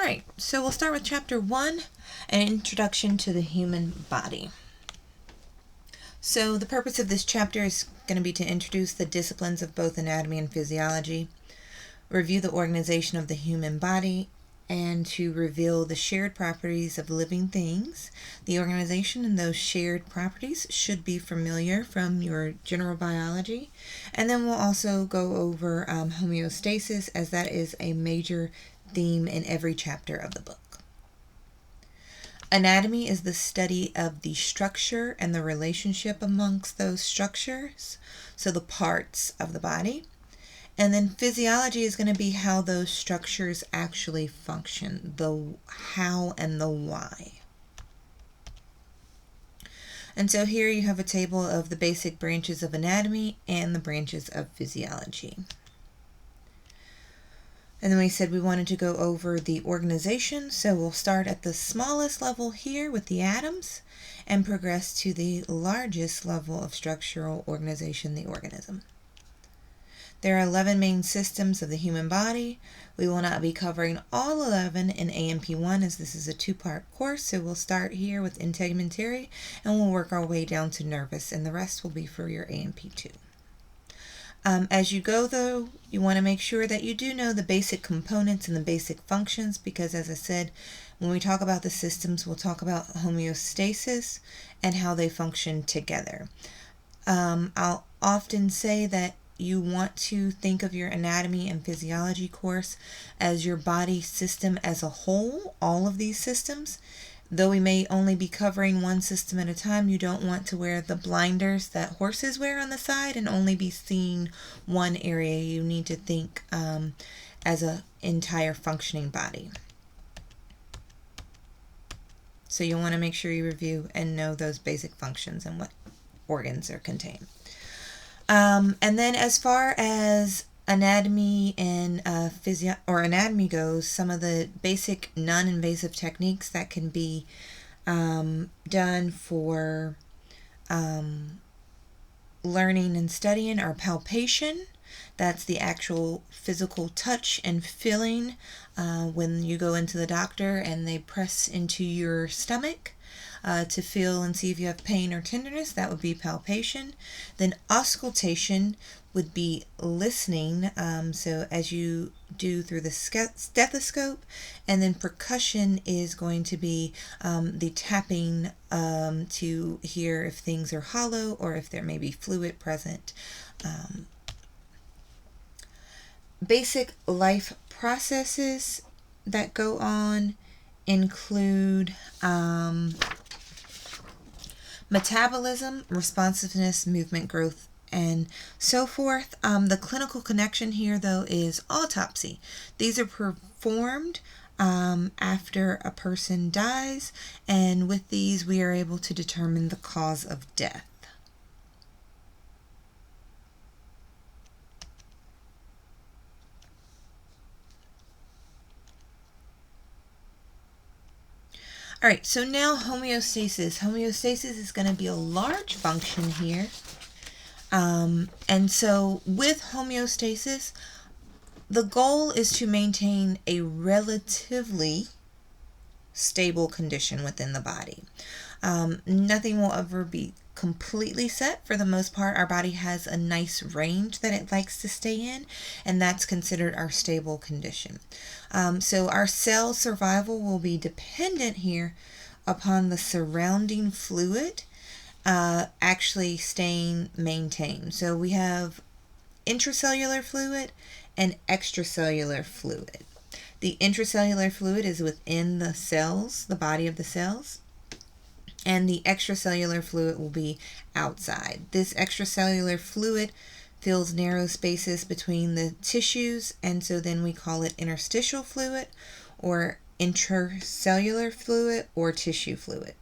Alright, so we'll start with Chapter 1, an introduction to the human body. So the purpose of this chapter is going to be to introduce the disciplines of both anatomy and physiology, review the organization of the human body, and to reveal the shared properties of living things. The organization and those shared properties should be familiar from your general biology. And then we'll also go over homeostasis, as that is a major theme in every chapter of the book. Anatomy is the study of the structure and the relationship amongst those structures, so the parts of the body. And then physiology is going to be how those structures actually function, the how and the why. And so here you have a table of the basic branches of anatomy and the branches of physiology. And then we said we wanted to go over the organization, so we'll start at the smallest level here with the atoms and progress to the largest level of structural organization, the organism. There are 11 main systems of the human body. We will not be covering all 11 in A&P1 as this is a two-part course, so we'll start here with integumentary and we'll work our way down to nervous, and the rest will be for your A&P2. As you go, though, you want to make sure that you do know the basic components and the basic functions, because as I said, when we talk about the systems, we'll talk about homeostasis and how they function together. I'll often say that you want to think of your anatomy and physiology course as your body system as a whole, all of these systems. Though we may only be covering one system at a time, you don't want to wear the blinders that horses wear on the side and only be seeing one area. You need to think as an entire functioning body. So you'll want to make sure you review and know those basic functions and what organs are contained. And then as far as anatomy and anatomy goes, some of the basic non-invasive techniques that can be done for learning and studying are palpation. That's the actual physical touch and feeling when you go into the doctor and they press into your stomach to feel and see if you have pain or tenderness. That would be palpation. Then auscultation would be listening, so as you do through the stethoscope, and then percussion is going to be the tapping to hear if things are hollow or if there may be fluid present. Basic life processes that go on include metabolism, responsiveness, movement, growth, and so forth. The clinical connection here, though, is autopsy. These are performed after a person dies, and with these we are able to determine the cause of death. All right, so now homeostasis. Homeostasis is going to be a large function here. And so with homeostasis, the goal is to maintain a relatively stable condition within the body. Nothing will ever be completely set. For the most part, our body has a nice range that it likes to stay in, and that's considered our stable condition. So our cell survival will be dependent here upon the surrounding fluid actually staying maintained. So we have intracellular fluid and extracellular fluid. The intracellular fluid is within the cells, the body of the cells, and the extracellular fluid will be outside. This extracellular fluid fills narrow spaces between the tissues, and so then we call it interstitial fluid or intracellular fluid or tissue fluid.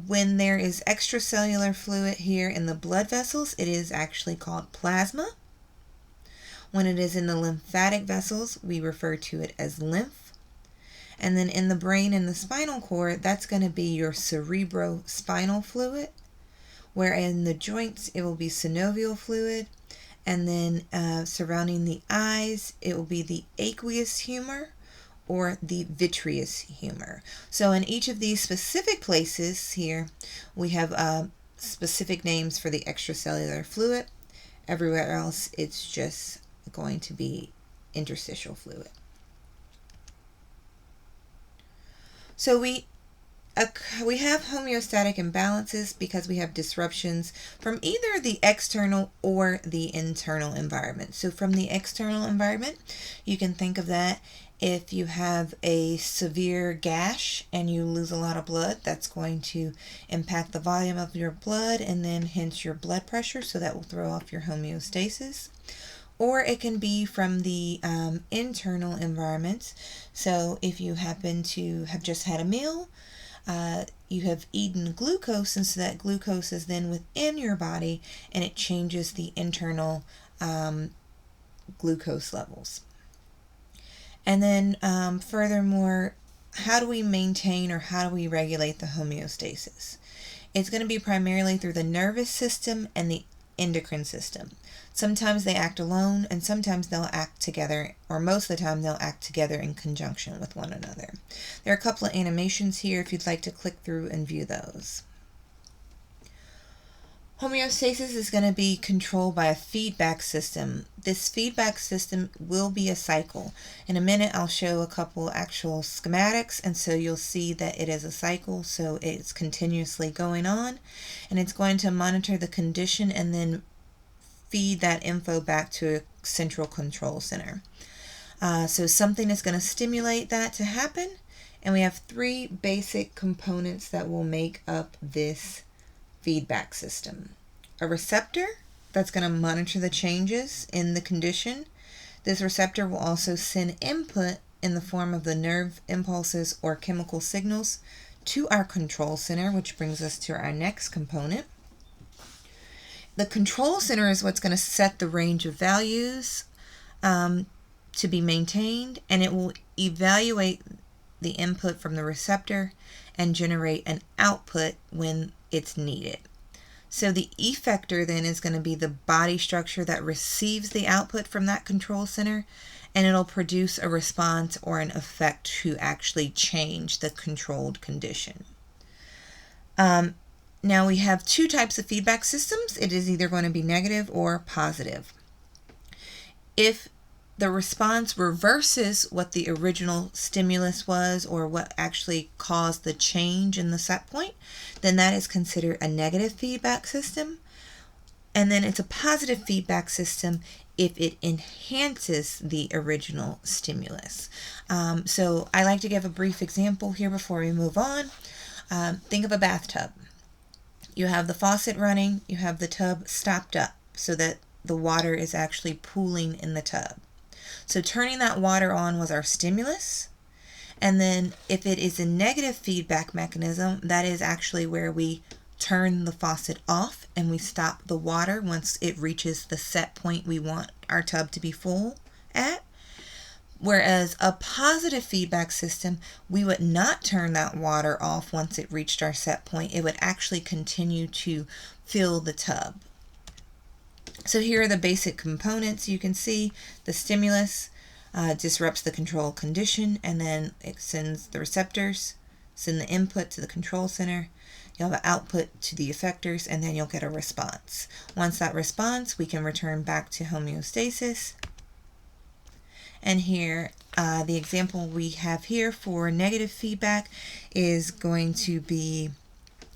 When there is extracellular fluid here in the blood vessels, it is actually called plasma. When it is in the lymphatic vessels, we refer to it as lymph. And then in the brain and the spinal cord, that's going to be your cerebrospinal fluid. Where in the joints, it will be synovial fluid. And then surrounding the eyes, it will be the aqueous humor or the vitreous humor. So in each of these specific places here, we have specific names for the extracellular fluid. Everywhere else, it's just going to be interstitial fluid. So we have homeostatic imbalances because we have disruptions from either the external or the internal environment. So from the external environment, you can think of that if you have a severe gash and you lose a lot of blood, that's going to impact the volume of your blood and then hence your blood pressure, so that will throw off your homeostasis. Or it can be from the internal environment. So if you happen to have just had a meal, you have eaten glucose, and so that glucose is then within your body and it changes the internal glucose levels. And then furthermore, how do we maintain or how do we regulate the homeostasis? It's going to be primarily through the nervous system and the endocrine system. Sometimes they act alone, and sometimes they'll act together, or most of the time they'll act together in conjunction with one another. There are a couple of animations here if you'd like to click through and view those. Homeostasis is going to be controlled by a feedback system. This feedback system will be a cycle. In a minute, I'll show a couple actual schematics, and so you'll see that it is a cycle, so it's continuously going on, and it's going to monitor the condition and then feed that info back to a central control center. So something is going to stimulate that to happen, and we have three basic components that will make up this feedback system. A receptor that's going to monitor the changes in the condition. This receptor will also send input in the form of the nerve impulses or chemical signals to our control center, which brings us to our next component. The control center is what's going to set the range of values to be maintained, and it will evaluate the input from the receptor and generate an output when it's needed. So the effector then is going to be the body structure that receives the output from that control center, and it'll produce a response or an effect to actually change the controlled condition. Now we have two types of feedback systems. It is either going to be negative or positive. If the response reverses what the original stimulus was or what actually caused the change in the set point, then that is considered a negative feedback system. And then it's a positive feedback system if it enhances the original stimulus. So I like to give a brief example here before we move on. Think of a bathtub. You have the faucet running, you have the tub stopped up so that the water is actually pooling in the tub. So turning that water on was our stimulus. And then if it is a negative feedback mechanism, that is actually where we turn the faucet off and we stop the water once it reaches the set point we want our tub to be full at. Whereas a positive feedback system, we would not turn that water off once it reached our set point. It would actually continue to fill the tub. So here are the basic components. You can see the stimulus disrupts the control condition, and then it sends the receptors, send the input to the control center. You'll have an output to the effectors, and then you'll get a response. Once that response, we can return back to homeostasis. And here, the example we have here for negative feedback is going to be,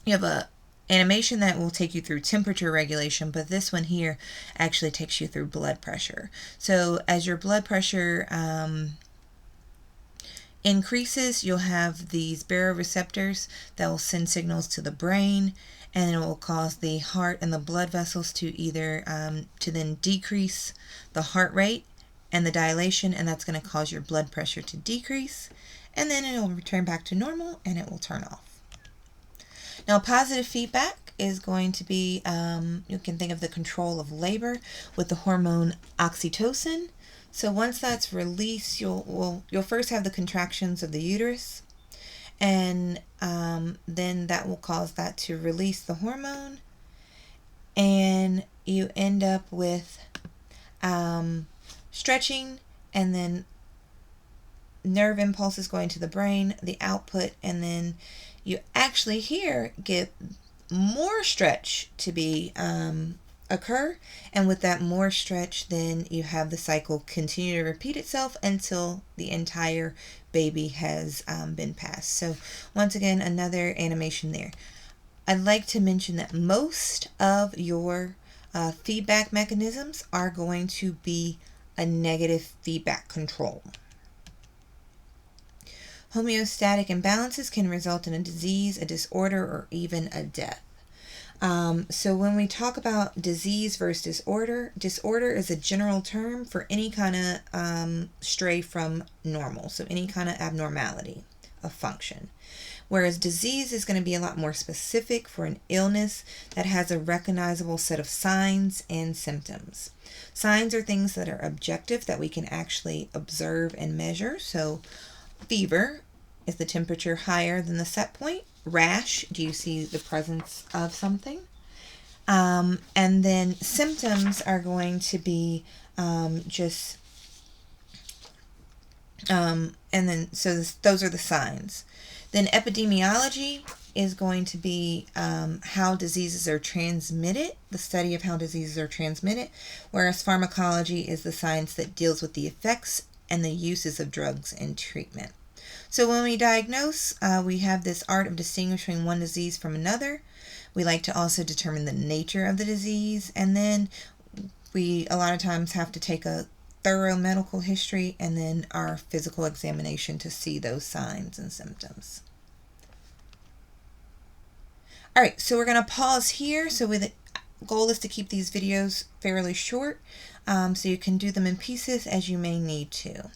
you have a animation that will take you through temperature regulation, but this one here actually takes you through blood pressure. So as your blood pressure increases, you'll have these baroreceptors that will send signals to the brain, and it will cause the heart and the blood vessels to either to then decrease the heart rate and the dilation, and that's going to cause your blood pressure to decrease, and then it will return back to normal and it will turn off. Now, positive feedback is going to be, you can think of the control of labor with the hormone oxytocin. So once that's released, you'll first have the contractions of the uterus, and then that will cause that to release the hormone, and you end up with stretching, and then nerve impulses going to the brain, the output, and then you actually here get more stretch to be occur, and with that more stretch, then you have the cycle continue to repeat itself until the entire baby has been passed. So once again, another animation there. I'd like to mention that most of your feedback mechanisms are going to be a negative feedback control. Homeostatic imbalances can result in a disease, a disorder, or even a death. So when we talk about disease versus disorder is a general term for any kind of stray from normal, so any kind of abnormality of function. Whereas disease is going to be a lot more specific for an illness that has a recognizable set of signs and symptoms. Signs are things that are objective that we can actually observe and measure. So fever is the temperature higher than the set point. Rash, do you see the presence of something? And then symptoms are going to be and then those are the signs. Then epidemiology is going to be how diseases are transmitted, the study of how diseases are transmitted, whereas pharmacology is the science that deals with the effects and the uses of drugs and treatment. So when we diagnose, we have this art of distinguishing one disease from another. We like to also determine the nature of the disease, and then we a lot of times have to take a thorough medical history and then our physical examination to see those signs and symptoms. All right, so we're going to pause here. So the goal is to keep these videos fairly short, so you can do them in pieces as you may need to.